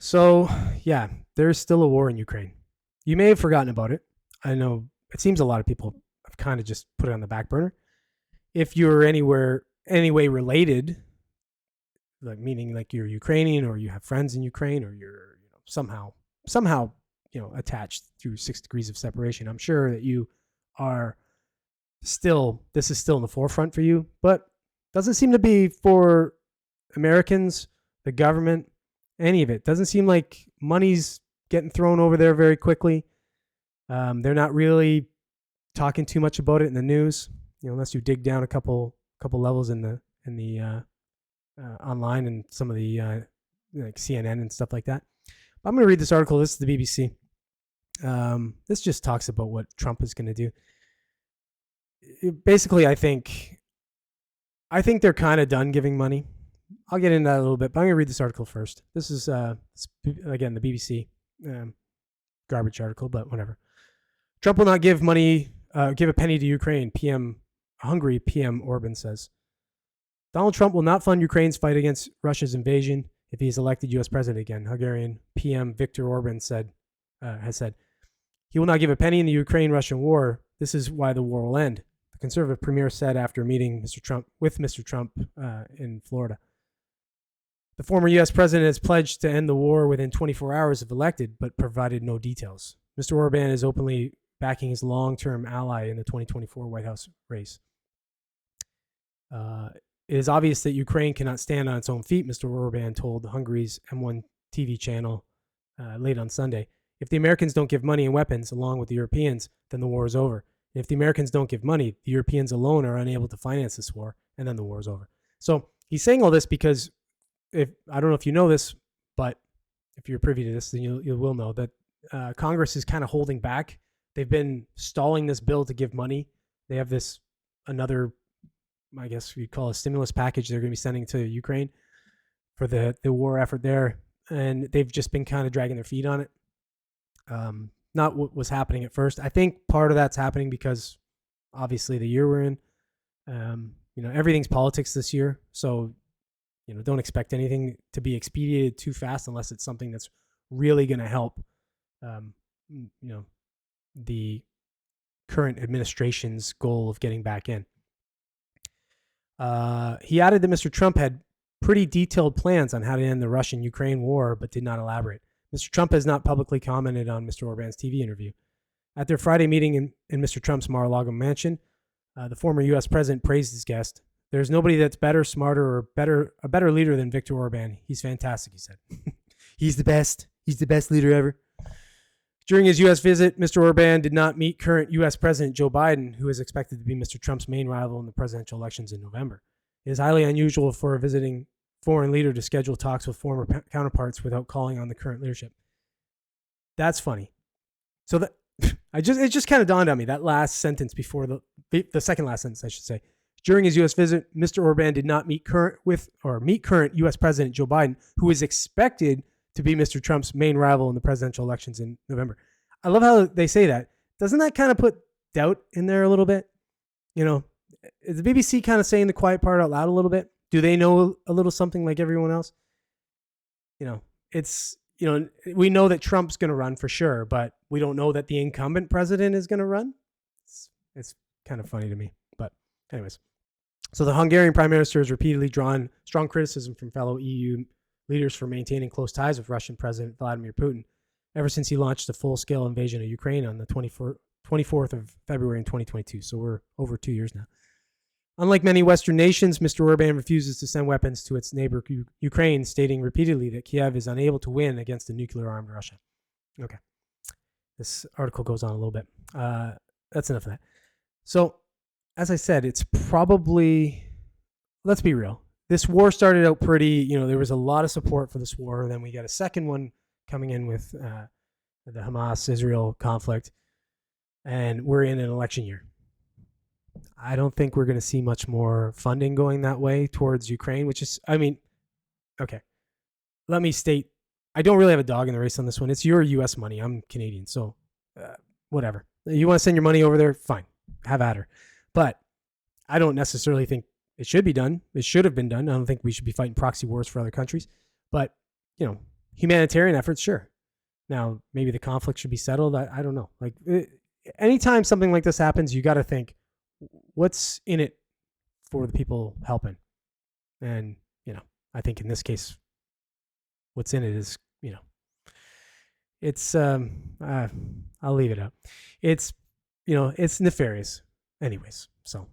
So, yeah, there's still a war in Ukraine. You may have forgotten about it. I know it seems a lot of people have kind of just put it on the back burner. If you're any way related, like meaning like you're Ukrainian or you have friends in Ukraine or you're somehow attached through 6 degrees of separation, I'm sure that you are this is still in the forefront for you, but doesn't seem to be for Americans, the government, any of it. Doesn't seem like money's getting thrown over there very quickly. They're not really talking too much about it in the news, unless you dig down a couple levels in the online and some of the like CNN and stuff like that. But I'm going to read this article. This is the BBC. This just talks about what Trump is going to do. Basically, I think they're kind of done giving money. I'll get into that a little bit, but I'm going to read this article first. This is, again, the BBC garbage article, but whatever. Trump will not give a penny to Ukraine, Hungary PM Orban says. Donald Trump will not fund Ukraine's fight against Russia's invasion if he is elected U.S. president again, Hungarian PM Viktor Orban has said. He will not give a penny in the Ukraine-Russian war. This is why the war will end, the conservative premier said after meeting with Mr. Trump in Florida. The former U.S. president has pledged to end the war within 24 hours if elected, but provided no details. Mr. Orban is openly backing his long-term ally in the 2024 White House race. It is obvious that Ukraine cannot stand on its own feet, Mr. Orban told Hungary's M1 TV channel late on Sunday. If the Americans don't give money and weapons along with the Europeans, then the war is over. And if the Americans don't give money, the Europeans alone are unable to finance this war, and then the war is over. So he's saying all this because I don't know if you know this, but if you're privy to this, then you will know that Congress is kind of holding back. They've been stalling this bill to give money. They have another, I guess you'd call a stimulus package they're going to be sending to Ukraine for the war effort there. And they've just been kind of dragging their feet on it. Not what was happening at first. I think part of that's happening because obviously the year we're in, everything's politics this year. So, don't expect anything to be expedited too fast unless it's something that's really going to help, the current administration's goal of getting back in. He added that Mr. Trump had pretty detailed plans on how to end the Russian-Ukraine war, but did not elaborate. Mr. Trump has not publicly commented on Mr. Orban's TV interview. At their Friday meeting in Mr. Trump's Mar-a-Lago mansion, the former U.S. president praised his guest. There's nobody that's better, smarter, or a better leader than Viktor Orban. He's fantastic, he said. He's the best. He's the best leader ever. During his U.S. visit, Mr. Orban did not meet current U.S. President Joe Biden, who is expected to be Mr. Trump's main rival in the presidential elections in November. It is highly unusual for a visiting foreign leader to schedule talks with former counterparts without calling on the current leadership. That's funny. So it just kind of dawned on me, that last sentence before the second last sentence, I should say. During his U.S. visit, Mr. Orban did not meet current U.S. President Joe Biden, who is expected to be Mr. Trump's main rival in the presidential elections in November. I love how they say that. Doesn't that kind of put doubt in there a little bit? Is the BBC kind of saying the quiet part out loud a little bit? Do they know a little something like everyone else? We know that Trump's going to run for sure, but we don't know that the incumbent president is going to run. It's kind of funny to me. But anyways, so the Hungarian prime minister has repeatedly drawn strong criticism from fellow EU leaders for maintaining close ties with Russian President Vladimir Putin ever since he launched a full-scale invasion of Ukraine on the 24th of February in 2022. So we're over 2 years now. Unlike many Western nations, Mr. Orban refuses to send weapons to its neighbor Ukraine, stating repeatedly that Kiev is unable to win against a nuclear-armed Russia. Okay. This article goes on a little bit. That's enough of that. So, as I said, it's probably, let's be real. This war started out pretty, there was a lot of support for this war. Then we got a second one coming in with the Hamas-Israel conflict. And we're in an election year. I don't think we're going to see much more funding going that way towards Ukraine, which is, okay. Let me state, I don't really have a dog in the race on this one. It's your U.S. money. I'm Canadian, so whatever. You want to send your money over there? Fine. Have at her. But I don't necessarily think it should be done. It should have been done. I don't think we should be fighting proxy wars for other countries. But, humanitarian efforts, sure. Now, maybe the conflict should be settled. I don't know. Like, anytime something like this happens, you got to think, what's in it for the people helping? And, I think in this case, what's in it is, it's, I'll leave it up. It's, it's nefarious anyways. So